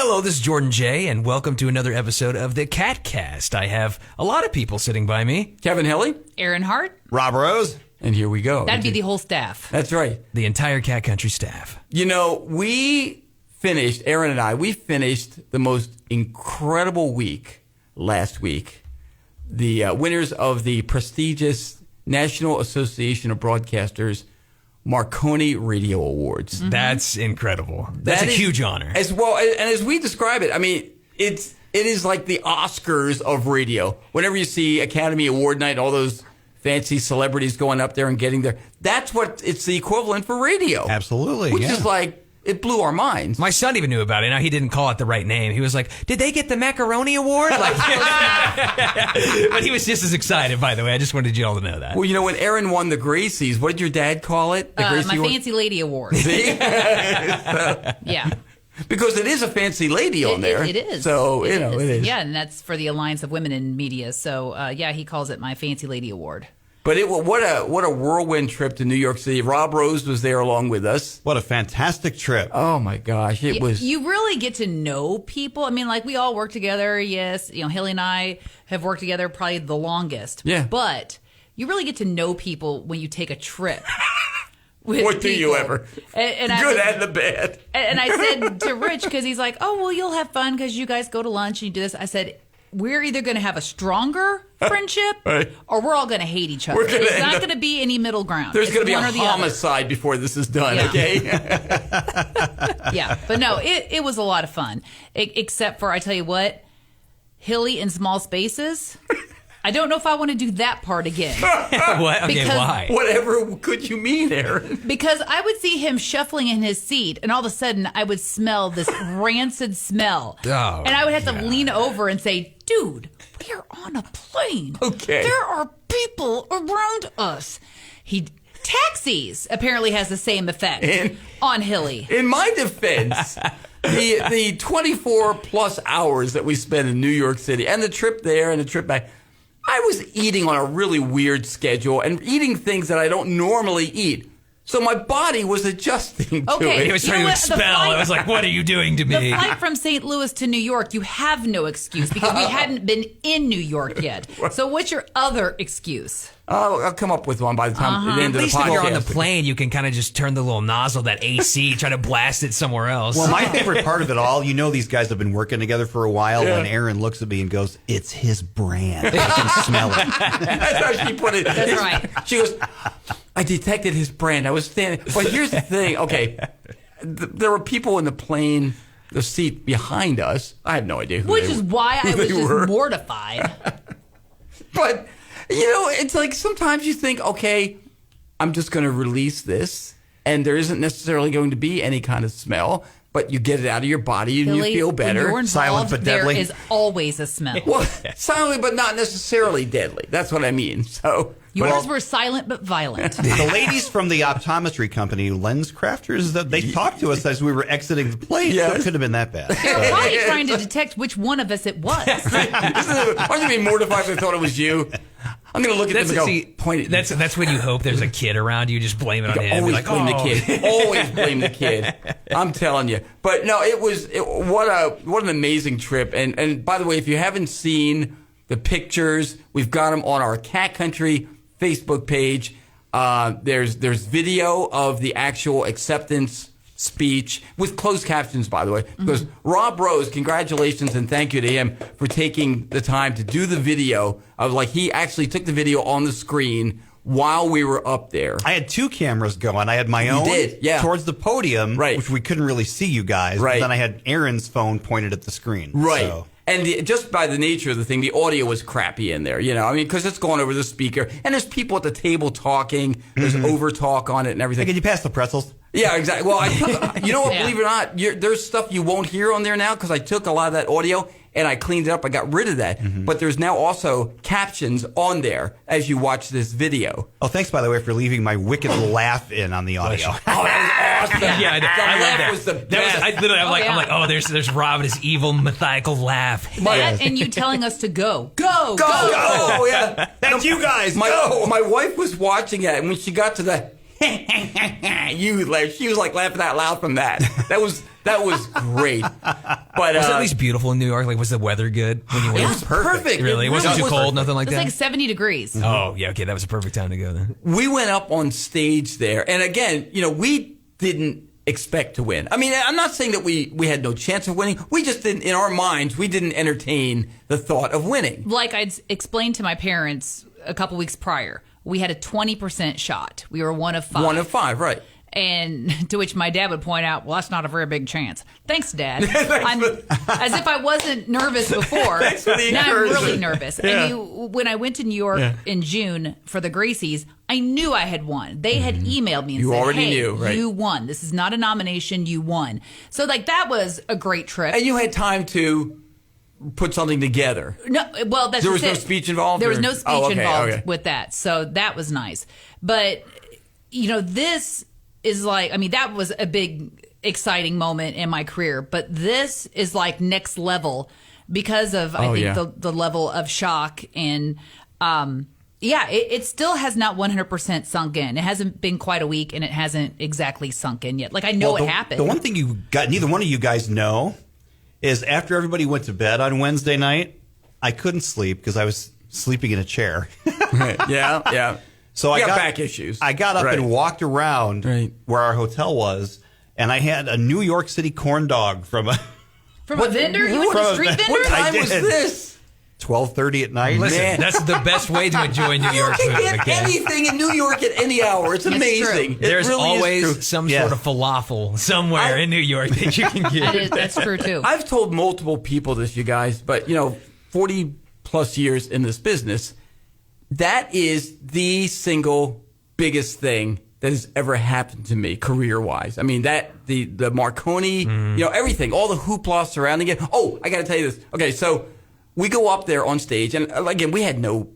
Hello, this is Jordan J, and welcome to another episode of the KATcast. I have a lot of people sitting by me. Kevin Hilley. Erin Hart. Robb Rose. And here we go. That'd be the whole staff. That's right. The entire Cat Country staff. You know, Erin and I, we finished the most incredible week last week. The winners of the prestigious National Association of Broadcasters Marconi Radio Awards. Mm-hmm. That's incredible. That's a huge honor. As well, and as we describe it, I mean, it is like the Oscars of radio. Whenever you see Academy Award night, all those fancy celebrities going up there and getting there, that's what it's the equivalent for radio. Absolutely, which is like, it blew our minds. My son even knew about it. Now, he didn't call it the right name. He was like, did they get the Macaroni Award? Like, but he was just as excited, by the way. I just wanted you all to know that. Well, you know, when Erin won the Gracies, what did your dad call it? The My Fancy Lady Award. See? Yeah. Because it is a fancy lady on there. It is. So, it is. Yeah, and that's for the Alliance of Women in Media. So, he calls it my Fancy Lady Award. But what a whirlwind trip to New York City. Robb Rose was there along with us. What a fantastic trip. Oh, my gosh. It was. You really get to know people. I mean, like, we all work together. Yes. You know, Hilley and I have worked together probably the longest. Yeah. But you really get to know people when you take a trip. What do you ever? And good and the bad. And I said to Rich, because he's like, oh, well, you'll have fun because you guys go to lunch and you do this. I said, we're either going to have a stronger friendship right. or we're all going to hate each other. It's not going to be any middle ground. There's going to be a one homicide before this is done, okay? Yeah, but no, it was a lot of fun. Except for, I tell you what, Hilley in small spaces. I don't know if I want to do that part again. What? Okay, why? Whatever could you mean, Erin? Because I would see him shuffling in his seat, and all of a sudden, I would smell this rancid smell. Oh, and I would have to lean over and say, dude, we are on a plane. Okay. There are people around us. Taxis apparently has the same effect on Hilley. In my defense, the 24-plus hours that we spent in New York City, and the trip there and the trip back, I was eating on a really weird schedule and eating things that I don't normally eat. So my body was adjusting to it. He was trying to expel. I was like, what are you doing to me? The flight from St. Louis to New York, you have no excuse because we hadn't been in New York yet. So what's your other excuse? I'll come up with one by the time the end of the podcast. At least if you're on the plane, you can kind of just turn the little nozzle, that AC, try to blast it somewhere else. Well, my favorite part of it all, you know these guys have been working together for a while, when Erin looks at me and goes, it's his brand. I can smell it. That's how she put it. That's right. She goes, I detected his brand. I was standing. But here's the thing. Okay, there were people in the plane, the seat behind us. I had no idea who Which they is were. why I was just were. mortified. But, you know, it's like sometimes you think, okay, I'm just going to release this, and there isn't necessarily going to be any kind of smell, but you get it out of your body and Hilley, you feel better. When you're involved, Silent but deadly. there is always a smell. Well, silently but not necessarily deadly. That's what I mean. So Yours were silent but violent. The ladies from the optometry company, Lens Crafters, they talked to us as we were exiting the plane, so it couldn't have been that bad. They were probably trying to detect which one of us it was. Aren't you being mortified if I thought it was you? I'm going to look at them and go, point it. That's when you hope there's a kid around you. Just blame it on him. Always Like, blame the kid. Always blame the kid. I'm telling you. But no, what an amazing trip. And by the way, if you haven't seen the pictures, we've got them on our Cat Country Facebook page. There's video of the actual acceptance speech with closed captions, by the way, because Robb Rose, congratulations and thank you to him for taking the time to do the video of, like, he actually took the video on the screen while we were up there. I had two cameras going. I had my own towards the podium, which we couldn't really see you guys. Right. But then I had Erin's phone pointed at the screen. Right. So. And just by the nature of the thing, the audio was crappy in there, you know. I mean, because it's going over the speaker, and there's people at the table talking. There's over talk on it and everything. Hey, can you pass the pretzels? Yeah, exactly. Well, you know what? Believe it or not, there's stuff you won't hear on there now because I took a lot of that audio and I cleaned it up. I got rid of that. But there's now also captions on there as you watch this video. Oh, thanks, by the way, for leaving my wicked laugh in on the audio. Oh, that was awesome. Yeah, I love that. Was the best. I'm like, oh, there's Robb and his evil, maniacal laugh. That and you telling us to go. Go! Oh, yeah. That's you guys. Go! My wife was watching it, and when she got to the she was like laughing out loud from that. That was great. But was it at least beautiful in New York? Like, was the weather good when you went? It was perfect. Really? It wasn't too cold, nothing like It was that? like 70 degrees. Oh, yeah, okay. That was a perfect time to go then. We went up on stage there. And again, we didn't expect to win. I mean, I'm not saying that we had no chance of winning. We just didn't, in our minds, we didn't entertain the thought of winning. Like I'd explained to my parents a couple weeks prior, we had a 20% shot. We were 1 of 5. 1 of 5, right. And to which my dad would point out, well, that's not a very big chance. Thanks, Dad. As if I wasn't nervous before. Thanks for the now I'm encouragement. really nervous. Yeah. And when I went to New York in June for the Gracies, I knew I had won. They had emailed me and said, already hey, knew, right? You won. This is not a nomination. You won. So that was a great trip. And you had time to put something together. No, well, that's There was just no it. speech involved? There was or- no speech Oh, okay, involved okay. with that. So that was nice. But, this is like, I mean, that was a big, exciting moment in my career. But this is like next level because of, I think, the level of shock. And, it still has not 100% sunk in. It hasn't been quite a week, and it hasn't exactly sunk in yet. Like, I know it happened. The one thing neither one of you guys know is after everybody went to bed on Wednesday night, I couldn't sleep because I was sleeping in a chair. Yeah. So You I got got back issues. I got up Right. and walked around Right. where our hotel was, and I had a New York City corn dog from a vendor? You went to a street vendor? What time I was did. this? 12:30 at night. Listen, Man. that's the best way to enjoy New York You food. can get okay? anything in New York at any hour. It's amazing. It There's really is true. always some Yeah. sort of falafel somewhere in New York that you can get. That's true, too. I've told multiple people this, you guys, but 40 plus years in this business, that is the single biggest thing that has ever happened to me career-wise. I mean, the Marconi, everything, all the hoopla surrounding it. Oh, I got to tell you this. Okay, so we go up there on stage, and again, we had no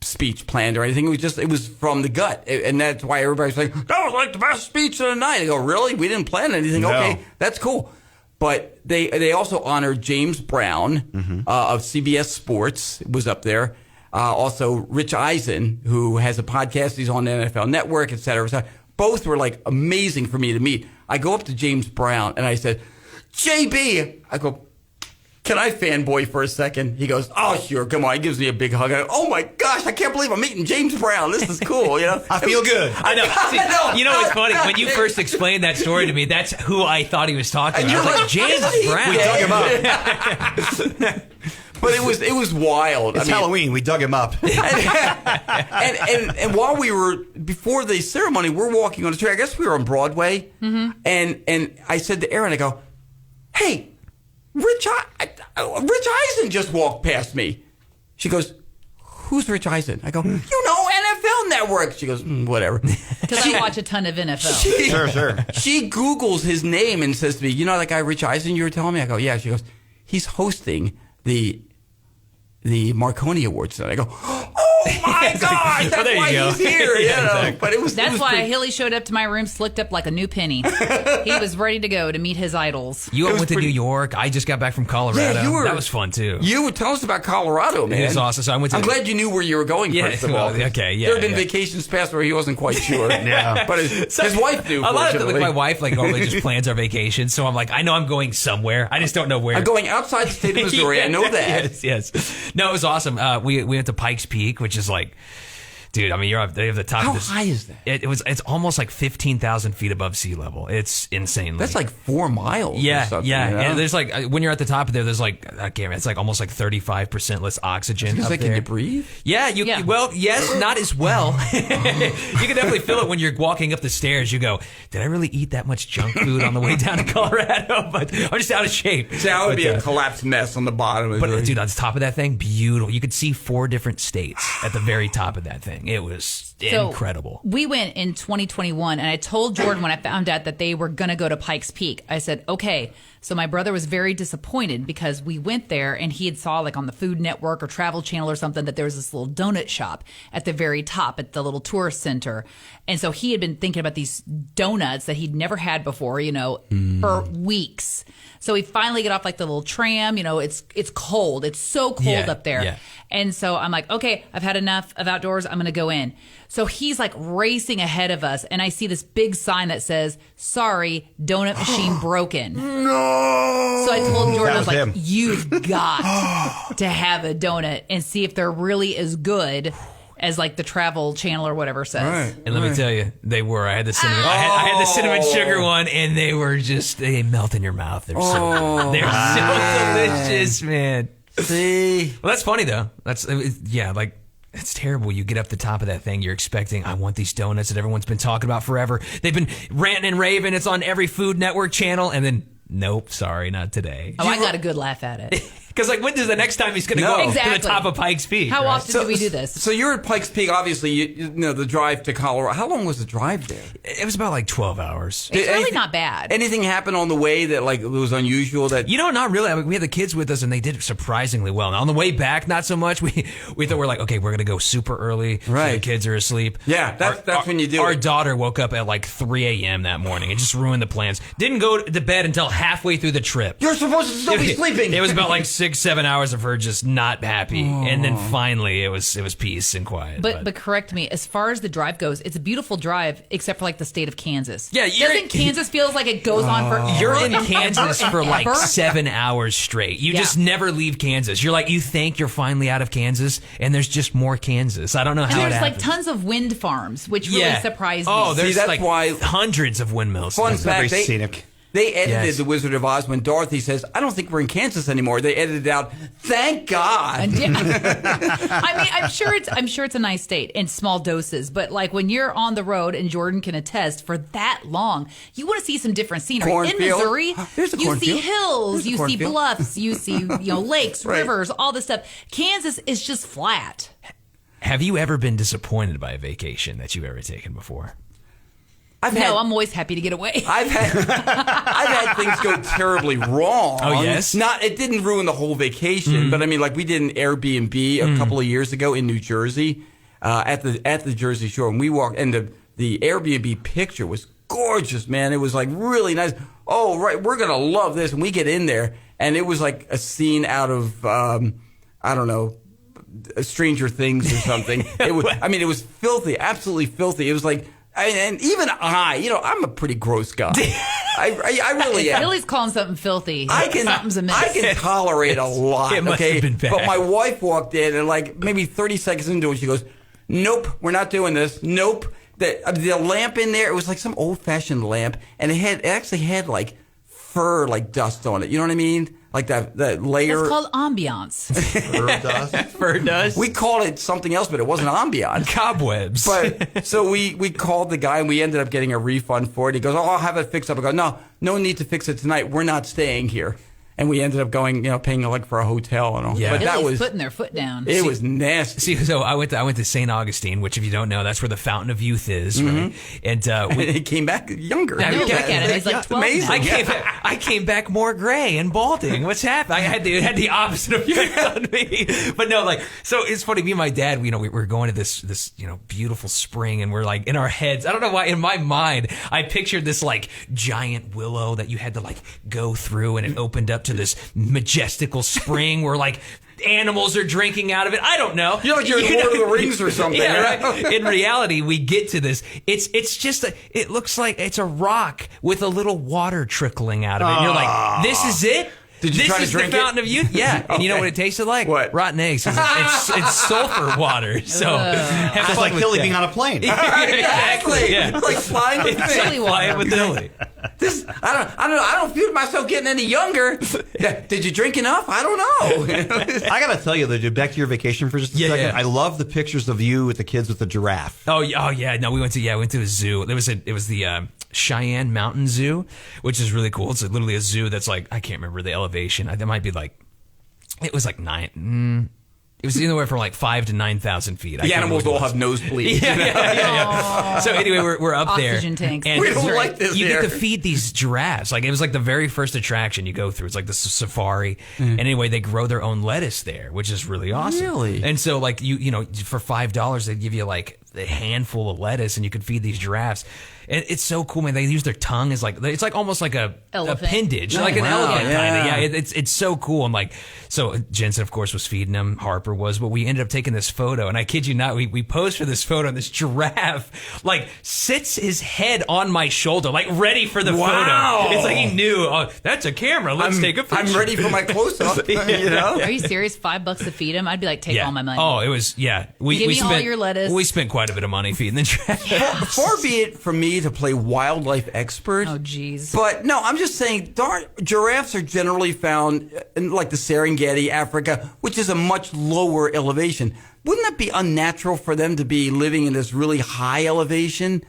speech planned or anything. It was from the gut, and that's why everybody's like, that was like the best speech of the night. I go, really? We didn't plan anything. No. Okay, that's cool. But they also honored James Brown of CBS Sports, was up there. Also, Rich Eisen, who has a podcast. He's on the NFL Network, et cetera, et cetera. Both were like amazing for me to meet. I go up to James Brown and I said, JB, I go, can I fanboy for a second? He goes, oh, sure, come on. He gives me a big hug. I go, oh, my gosh, I can't believe I'm meeting James Brown. This is cool, I feel good. I know. See, I know. You know what's funny? When you first explained that story to me, that's who I thought he was talking about. I was like, James Brown. We dug him up. But it was wild. It's Halloween. We dug him up. and while we were, before the ceremony, we're walking on the street. I guess we were on Broadway. Mm-hmm. And I said to Erin, I go, hey, Rich Eisen just walked past me. She goes, who's Rich Eisen? I go, NFL Network. She goes, whatever. Because I watch a ton of NFL. Sure. She Googles his name and says to me, you know that guy Rich Eisen you were telling me? I go, yeah. She goes, he's hosting the Marconi Awards tonight. I go, oh my God, that's there you why go. he's here. Yeah, exactly. But it was That's it was why pretty- Hilley showed up to my room slicked up like a new penny. He was ready to go to meet his idols. You It was went to pretty- New York. I just got back from Colorado. Yeah, you were- That was fun, too. You would tell us about Colorado, man. It was awesome. So I went to- I'm glad you knew where you were going, Yeah, first of all. well, okay, yeah, There have been yeah. vacations past where he wasn't quite sure. Yeah. But his wife knew, A lot of fortunately. my wife normally just plans our vacation, so I'm like, I know I'm going somewhere. I just don't know where. I'm going outside the state of Missouri. I know that. Yes. No, it was awesome. We went to Pikes Peak, which is like, dude, I mean, you're up there at the top How of this. high is that? It's almost like 15,000 feet above sea level. It's insane. That's like 4 miles. Yeah, or something, yeah. you know? And there's like, when you're at the top of there, there's like, I can't remember, it's like almost like 35% less oxygen. Up Can there. you breathe? Yeah, Yeah. well, yes, not as well. You can definitely feel it when you're walking up the stairs. You go, did I really eat that much junk food on the way down to Colorado? But I'm just out of shape. So that would be But, a collapsed mess on the bottom. But dude, on the top of that thing, beautiful. You could see 4 different states at the very top of that thing. It was incredible. We went in 2021, and I told Jordan when I found out that they were going to go to Pikes Peak, I said, okay. So my brother was very disappointed because we went there and he had saw like on the Food Network or Travel Channel or something that there was this little donut shop at the very top at the little tourist center. And so he had been thinking about these donuts that he'd never had before, for weeks. So we finally get off like the little tram. You know, it's cold. It's so cold up there. Yeah. And so I'm like, okay, I've had enough of outdoors. I'm going to go in. So he's like racing ahead of us. And I see this big sign that says, sorry, donut machine broken. No. So I told Jordan, I was like, him. you've got to have a donut and see if they're really as good as like the Travel Channel or whatever says. Right. And let me tell you, they were. I had the cinnamon. I had the cinnamon sugar one, and they were just they melt in your mouth. They're so delicious, man. See? Well, that's funny though. Like it's terrible. You get up the top of that thing, you're expecting, I want these donuts that everyone's been talking about forever. They've been ranting and raving. It's on every Food Network channel, and then nope, sorry, not today. Oh, I got a good laugh at it. Because like, when is the next time he's going to go Exactly. to the top of Pikes Peak? How right? often do we do this? So you're at Pikes Peak, obviously, you know, the drive to Colorado. How long was the drive there? It was about like 12 hours. It's really not bad. Anything happen on the way that like was unusual? That You know, not really. I mean, we had the kids with us, and they did surprisingly well. Now, on the way back, not so much. We thought we're like, okay, we're gonna go super early. So Right. the kids are asleep. Yeah, that's when you do Our it. daughter woke up at like 3 a.m. that morning. It just ruined the plans. Didn't go to bed until halfway through the trip. You're supposed to still be sleeping. It was about like 6-7 hours of her just not happy, and then finally it was peace and quiet. But correct me, as far as the drive goes, it's a beautiful drive, except for like the state of Kansas. Yeah, doesn't Kansas feels like it goes on for You're in Kansas for like ever? 7 hours straight. You Yeah. just never leave Kansas. You're like, you think you're finally out of Kansas, and there's just more Kansas. I don't know And how it there's like happens. tons of wind farms, which really surprised me. Oh, there's that's like why- hundreds of windmills. Fun It's not very fact, scenic. they edited Yes. The Wizard of Oz when Dorothy says, I don't think we're in Kansas anymore. They edited out, thank God. And I mean, I'm sure it's a nice state in small doses, but like when you're on the road, and Jordan can attest, for that long, you want to see some different scenery. Cornfield. In Missouri, There's a you see cornfield. hills, There's a you see cornfield. bluffs, you see lakes, Right. rivers, all this stuff. Kansas is just flat. Have you ever been disappointed by a vacation that you've ever taken before? I've had, No, I'm always happy to get away. I've had things go terribly wrong. Oh, yes? It didn't ruin the whole vacation, but I mean, like we did an Airbnb a couple of years ago in New Jersey, at the Jersey Shore, and we walked, and the Airbnb picture was gorgeous, man. It was like really nice. Oh, right, we're gonna love this, and we get in there, and it was like a scene out of I don't know, Stranger Things or something. It was, I mean, it was filthy, absolutely filthy. It was like. And even I'm a pretty gross guy. I really am. Billy's calling something filthy. Something's amiss. I can tolerate a lot. It must okay, have been bad. But my wife walked in and like maybe 30 seconds into it, she goes, "Nope, we're not doing this. Nope." The lamp in there, it was like some old fashioned lamp, and it actually had like fur like dust on it. You know what I mean? Like that layer. It's called ambiance. Fur dust? We called it something else, but it wasn't ambient. Cobwebs. But so we called the guy and we ended up getting a refund for it. He goes, "Oh, I'll have it fixed up." I go, "No need to fix it tonight. We're not staying here." And we ended up going, paying like for a hotel and all. Yeah. But that Billy's was putting their foot down. it was nasty. See, so I went to St. Augustine, which if you don't know, that's where the Fountain of Youth is, right? And He came back younger. I know, look at him. He's like 12 amazing. now. I came back more gray and balding. What's happened? It had the opposite effect on me. But no, like, so it's funny. Me and my dad, we were going to this beautiful spring, and we're like in our heads. I don't know why. In my mind, I pictured this like giant willow that you had to like go through, and it opened up to this majestical spring where like animals are drinking out of it. I don't know. You're like you're in Lord of the Rings or something. Yeah, right. In reality, we get to this. It's just it looks like it's a rock with a little water trickling out of it. And you're like, this is it? Did you this try to is drink the it? Fountain of Youth? Yeah. And you know what it tasted like? What? Rotten eggs. It's sulfur water. So have It's fun like with Hilley that. being on a plane. Exactly. Yeah. It's like flying with It's fish. like flying with Hilley. This I don't feel myself getting any younger. Did you drink enough? I don't know. I gotta tell you though, dude, back to your vacation for just a Yeah, second. yeah. I love the pictures of you with the kids with the giraffe. Oh yeah. No, we went to a zoo. It was the Cheyenne Mountain Zoo, which is really cool. It's literally a zoo that's like, I can't remember the elevation. That might be like, it was like it was anywhere from like 5,000 to 9,000 feet. The animals all have nosebleeds. Yeah. So anyway, we're up there. Oxygen tanks. And We don't like this you here. get to feed these giraffes. Like it was like the very first attraction you go through. It's like the safari. And anyway, they grow their own lettuce there, which is really awesome. Really? And so like you know, for $5 they give you like a handful of lettuce, and you could feed these giraffes. And it's so cool, man. They use their tongue as it's like almost like a appendage, like an elephant kind of. Yeah, it's so cool. And like, so Jensen, of course, was feeding them. Harper was, but we ended up taking this photo, and I kid you not, we posed for this photo, and this giraffe like sits his head on my shoulder, like ready for the photo. It's like he knew, oh, that's a camera. Let's take a picture. I'm ready for my close up. You know? Are you serious? $5 to feed him? I'd be like, take all my money. Oh, it was We Give me spent all your lettuce. We spent quite a bit of money feeding the giraffe. Far be it from me to play wildlife expert. Oh, geez. But no, I'm just saying, giraffes are generally found in like the Serengeti, Africa, which is a much lower elevation. Wouldn't that be unnatural for them to be living in this really high elevation?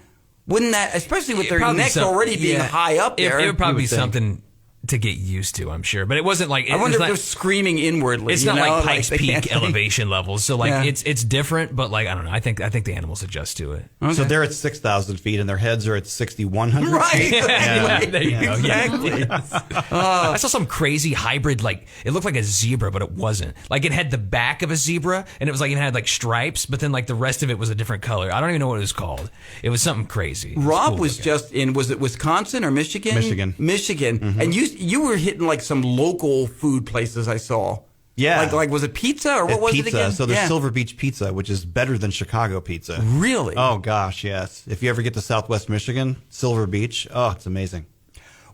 Wouldn't that, especially with their necks already being high up there? It would probably be something to get used to, I'm sure. But it wasn't like... I wonder if they're screaming inwardly. It's not like Pikes Peak elevation levels. So like it's different, but like, I don't know. I think the animals adjust to it. Okay. So they're at 6,000 feet and their heads are at 6,100 feet. Right. There you go. Exactly. I saw some crazy hybrid, like it looked like a zebra, but it wasn't. Like it had the back of a zebra, and it was like it had like stripes, but then like the rest of it was a different color. I don't even know what it was called. It was something crazy. Rob was just in, was it Wisconsin or Michigan? Michigan. Mm-hmm. And you were hitting like some local food places I saw. Yeah. Like was it pizza or what was it again? So there's Silver Beach Pizza, which is better than Chicago pizza. Really? Oh, gosh, yes. If you ever get to Southwest Michigan, Silver Beach, oh, it's amazing.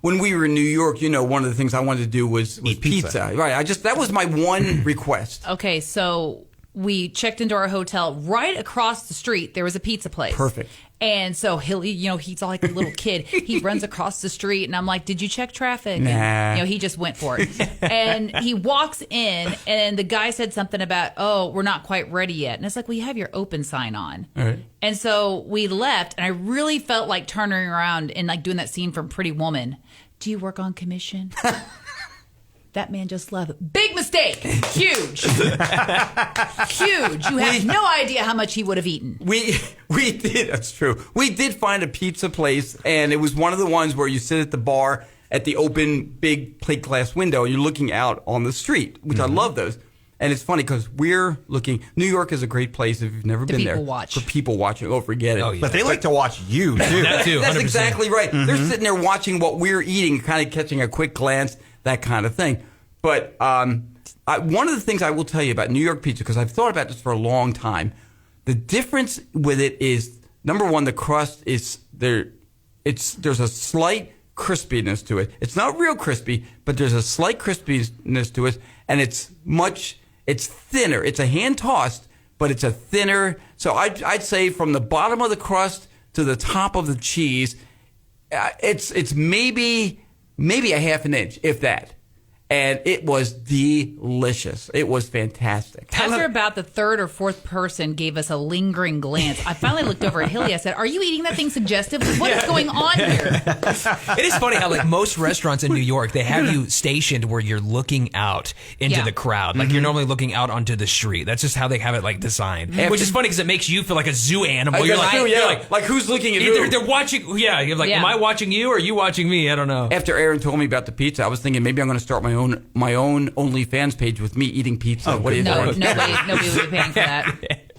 When we were in New York, one of the things I wanted to do was eat pizza. Right. That was my one request. Okay, so we checked into our hotel. Right across the street, there was a pizza place. Perfect. And so Hilley, he's like a little kid. He runs across the street, and I'm like, "Did you check traffic?" Nah. And, he just went for it. And he walks in, and the guy said something about, "Oh, we're not quite ready yet." And it's like, "Well, you have your open sign on." All right. And so we left, and I really felt like turning around and like doing that scene from Pretty Woman. Do you work on commission? That man just left. Big mistake. Huge. Huge. You have no idea how much he would have eaten. We did. That's true. We did find a pizza place, and it was one of the ones where you sit at the bar at the open big plate glass window, and you're looking out on the street, which I love those. And it's funny because we're looking. New York is a great place if you've never been there. Watch. For people watching. Oh, forget it. Oh, yeah. But they like to watch you, too. That too, 100%. That's exactly right. They're sitting there watching what we're eating, kind of catching a quick glance, that kind of thing. But one of the things I will tell you about New York pizza, because I've thought about this for a long time, the difference with it is, number one, the crust is there. There's a slight crispiness to it. It's not real crispy, but there's a slight crispiness to it, and it's thinner. It's a hand tossed, but it's a thinner. So I'd say from the bottom of the crust to the top of the cheese, it's maybe a half an inch, if that. And it was delicious. It was fantastic. After about the third or fourth person gave us a lingering glance, I finally looked over at Hilley. I said, "Are you eating that thing suggestively? What is going on here?" It is funny how like most restaurants in New York, they have you stationed where you're looking out into the crowd. Like you're normally looking out onto the street. That's just how they have it like designed. Which is funny because it makes you feel like a zoo animal. You're like who's looking at who? They're watching. Yeah, you're like, am I watching you or are you watching me? I don't know. After Erin told me about the pizza, I was thinking maybe I'm going to start my own OnlyFans page with me eating pizza. What do you think? Nobody would be paying for that.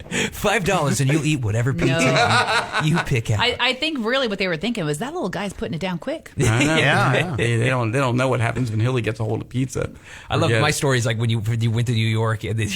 $5 and you'll eat whatever pizza you pick out. I think really what they were thinking was that little guy's putting it down quick. Yeah. They don't know what happens when Hilley gets a hold of pizza. I love my stories like when you went to New York and then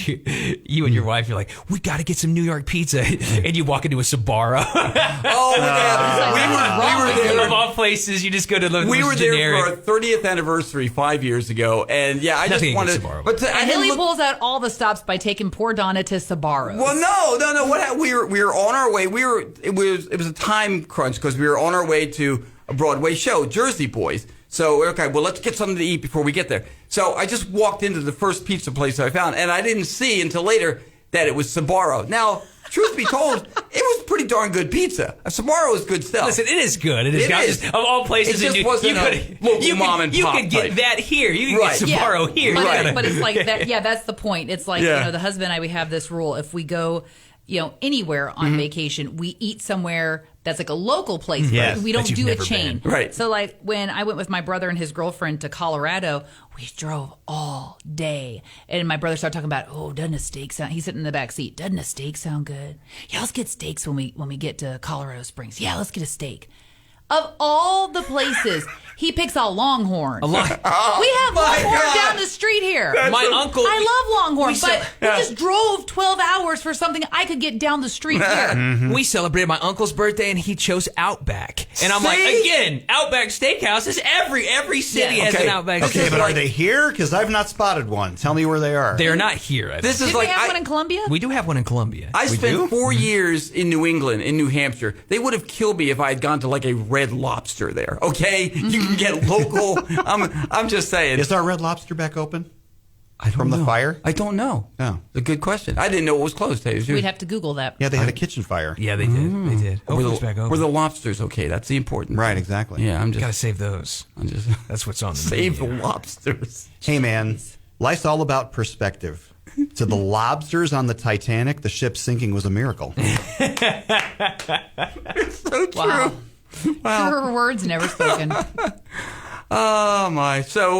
you and your wife, you're like, we got to get some New York pizza, and you walk into a Sbarro. Oh yeah, we were there. Of all places, you just go to the We were generic. there for our 30th anniversary 5 years ago, and I just wanted. But Hilley pulls out all the stops by taking poor Donna to Sbarro's. Well, no. What happened? We were on our way. It was a time crunch because we were on our way to a Broadway show, Jersey Boys. So okay, well let's get something to eat before we get there. So I just walked into the first pizza place I found, and I didn't see until later that it was Sbarro. Now, truth be told, it was pretty darn good pizza. Sbarro is good stuff. Listen, it is good. It is. Just, of all places, it just wasn't local mom and pop. You could get that here. You can get Sbarro here. But it's like that. Yeah, that's the point. It's like the husband and I. We have this rule: if we go, anywhere on vacation, we eat somewhere that's like a local place. Yes, we don't that you've do a never chain. been. Right. So like when I went with my brother and his girlfriend to Colorado, we drove all day. And my brother started talking about, oh, doesn't a steak sound, he's sitting in the back seat. Doesn't a steak sound good? Yeah, let's get steaks when we get to Colorado Springs. Yeah, let's get a steak. Of all the places, he picks out Longhorn. We have Longhorn down the street here. My uncle. I love Longhorn, but we Yeah. just drove 12 hours for something I could get down the street here. We celebrated my uncle's birthday, and he chose Outback. And I'm like, See? again, Outback Steakhouse is every city Yeah. has Okay. an Outback Okay, Steakhouse. but are they here? Because I've not spotted one. Tell me where they are. They're not here. I This don't is Did like we have one in Columbia? think. We do have one in Columbia. I do? spent 4 years in New England, in New Hampshire. They would have killed me if I had gone to like a Red Lobster there. Okay, you can get local. I'm just saying. Is our Red Lobster back open? I don't from the know. fire? I don't know. Oh. It's a good question. I didn't know it was closed. Hey, We'd have to Google that. Yeah, they had a kitchen fire. Yeah, they did. They did. were Hopefully it's back the, open. were the lobsters okay? That's the important. Right, thing. exactly. Yeah, I'm Gotta just. save those. I'm just That's what's on the save the menu. lobsters. Hey, man, life's all about perspective. To the lobsters on the Titanic, the ship sinking was a miracle. So true. Wow. Her words never spoken. Oh my. So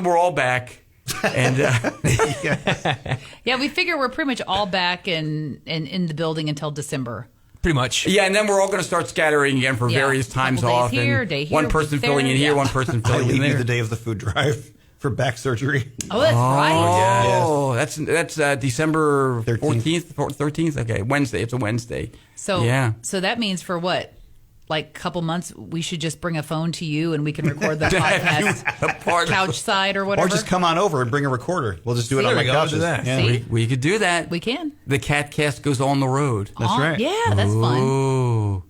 we're all back, and Yeah, we figure we're pretty much all back in the building until December. Pretty much. yeah, and then we're all going to start scattering again for Yeah. various times Couple days off, here, and day here, one person week filling there. in here, Yeah. one person I filling in leave you there. the day of the food drive for back surgery. Oh, that's right. Oh, that's December 13th. 13th. Okay, Wednesday. It's a Wednesday. So yeah. So that means for what? Like a couple months, we should just bring a phone to you and we can record the podcast A part of- couch side or whatever. Or just come on over and bring a recorder. We'll just do it See, on there my we go, couches. do that. Yeah. See? We could do that. We can. The KATcast goes on the road. That's right. Yeah, that's fun. Ooh.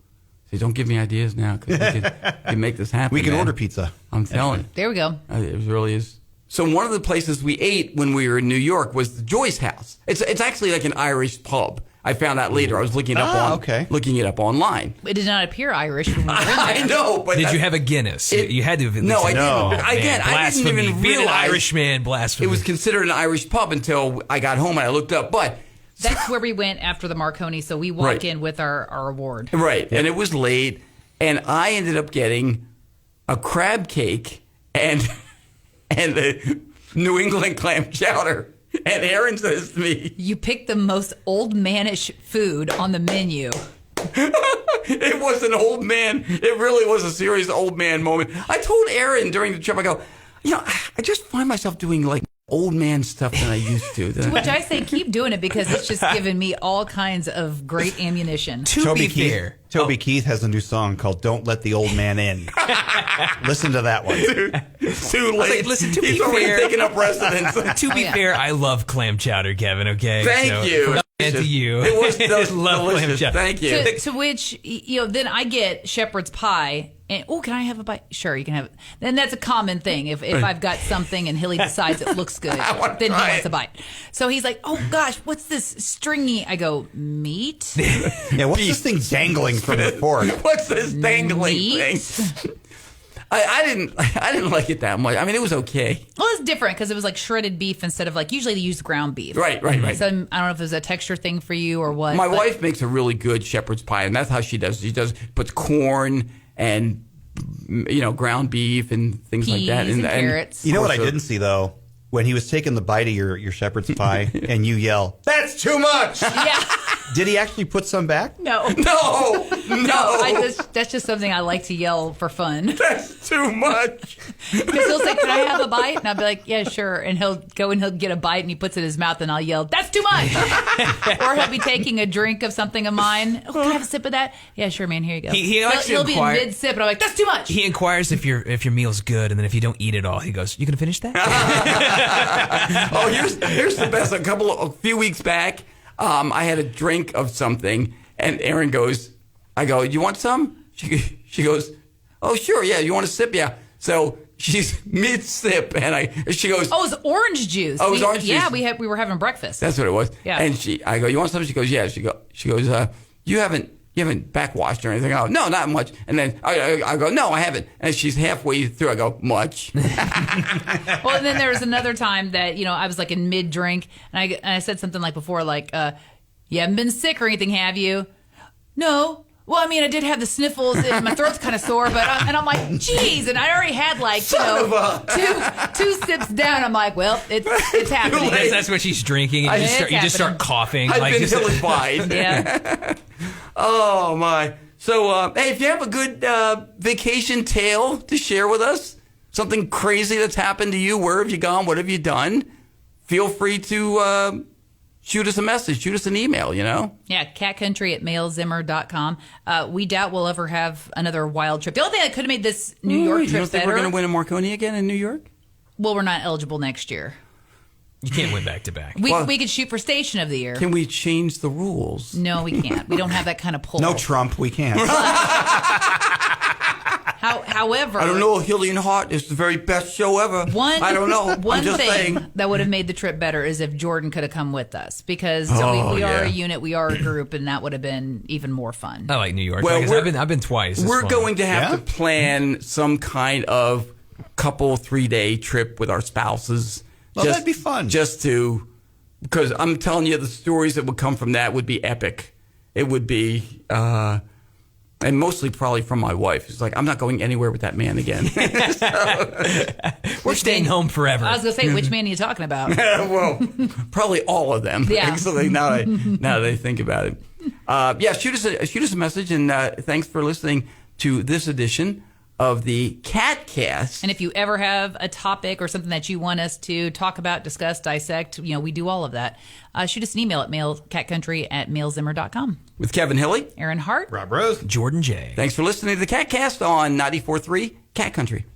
See, don't give me ideas now because we can make this happen. We can man. order pizza. I'm telling you. There we go. It really is. So one of the places we ate when we were in New York was the Joyce House. It's actually like an Irish pub. I found out later. I was looking it up looking it up online. It did not appear Irish when we were in there. I know, but Did you have a Guinness? You had to have at No, least I had- didn't. No. Again, I didn't blasphemy. even Being an realize Irishman, blasphemy. it was considered an Irish pub until I got home and I looked up. But That's where we went after the Marconi. So we walked Right. in with our award. right, and it was late, and I ended up getting a crab cake and the New England clam chowder. And Erin says to me, You picked the most old manish food on the menu. it was an old man. It really was a serious old man moment. I told Erin during the trip, I go, I just find myself doing like old man stuff than I used to. Which I say keep doing it because it's just given me all kinds of great ammunition. to be fair. Toby Keith has a new song called "Don't Let the Old Man In." Listen to that one. Too late. like, listen, to He's be already fair- taking up residence. To be yeah. fair, I love clam chowder, Kevin. Okay, Thank you. And to you, It was love clam delicious. chowder. Thank you. To which, then I get shepherd's pie. And, can I have a bite? Sure, you can have it. Then that's a common thing. If I've got something and Hilley decides it looks good, I wanna then he try wants it. a bite. So he's like, oh gosh, what's this stringy? I go, meat? Yeah, what's this thing dangling from the fork? What's this dangling Meat? thing? I didn't like it that much. I mean, it was okay. Well, it's different because it was like shredded beef instead of like, usually they use ground beef. Right. So I don't know if it was a texture thing for you or what. My but- wife makes a really good shepherd's pie, and that's how she does. She puts corn and ground beef and things like that, Peas and carrots. You know what I Also- didn't see though? When he was taking the bite of your shepherd's pie and you yell, "That's too much!" Yeah. Did he actually put some back? No. No, That's just something I like to yell for fun. that's too much. Because he'll say, "Can I have a bite?" And I'll be like, "Yeah, sure." And he'll go and he'll get a bite and he puts it in his mouth and I'll yell, "That's too much!" Or he'll be taking a drink of something of mine. Oh, can I have a sip of that? Yeah, sure, man. Here you go. He likes to he'll be in inquire- mid sip and I'm like, "That's too much." He inquires if your meal's good, and then if you don't eat it all, he goes, "You gonna finish that?" Oh, here's the best. A few weeks back, I had a drink of something, and Erin goes, I go, "You want some?" She goes, "Oh, sure, yeah. You want a sip?" Yeah. So she's mid sip, and she goes, Oh, it was orange juice. Oh, it was orange Yeah, juice. we were having breakfast. That's what it was. Yeah. And I go, "You want some?" She goes, "Yeah." She goes, "You haven't backwashed or anything?" Oh, no, not much. And then I go, "No, I haven't." And she's halfway through. I go, "Much." Well, and then there was another time that, I was like in mid drink and I said something like before, like, "You haven't been sick or anything, have you?" "No, Well, I mean, I did have the sniffles, and my throat's kind of sore, but I'm like, geez, and I already had like, two sips down. I'm like, well, it's happening. That's what she's drinking. And you just start coughing. I've like, been just, hillified. Yeah. Oh my! So, hey, if you have a good vacation tale to share with us, something crazy that's happened to you, where have you gone? What have you done? Feel free to shoot us a message, shoot us an email. Yeah, catcountry@mailzimmer.com. We doubt we'll ever have another wild trip. The only thing that could have made this New York You trip don't think better. we're going to win a Marconi again in New York? Well, we're not eligible next year. you can't win back to back. We could shoot for Station of the Year. Can we change the rules? No, we can't. We don't have that kind of pull. No Trump, we can't. However, I don't know. Hilley Hart is the very best show ever. I don't know. One I'm just thing saying. that would have made the trip better is if Jordan could have come with us, because we are yeah. a unit, we are a group, and that would have been even more fun. I like New York. Well, I've been twice. It's We're fun. going to have Yeah? to plan some kind of couple 3-day trip with our spouses. Well, that'd be fun. Because I'm telling you, the stories that would come from that would be epic. It would be, and mostly probably from my wife. It's like, I'm not going anywhere with that man again. We're staying home forever. I was going to say, which man are you talking about? Well, probably all of them. Yeah. Actually, now that I think about it. Yeah, shoot us a message, and thanks for listening to this edition of the KATcast. And if you ever have a topic or something that you want us to talk about, discuss, dissect, we do all of that. Shoot us an email at catcountry@mailzimmer.com. With Kevin Hilley, Erin Hart. Robb Rose. Jordan J. thanks for listening to the KATcast on 94.3 Cat Country.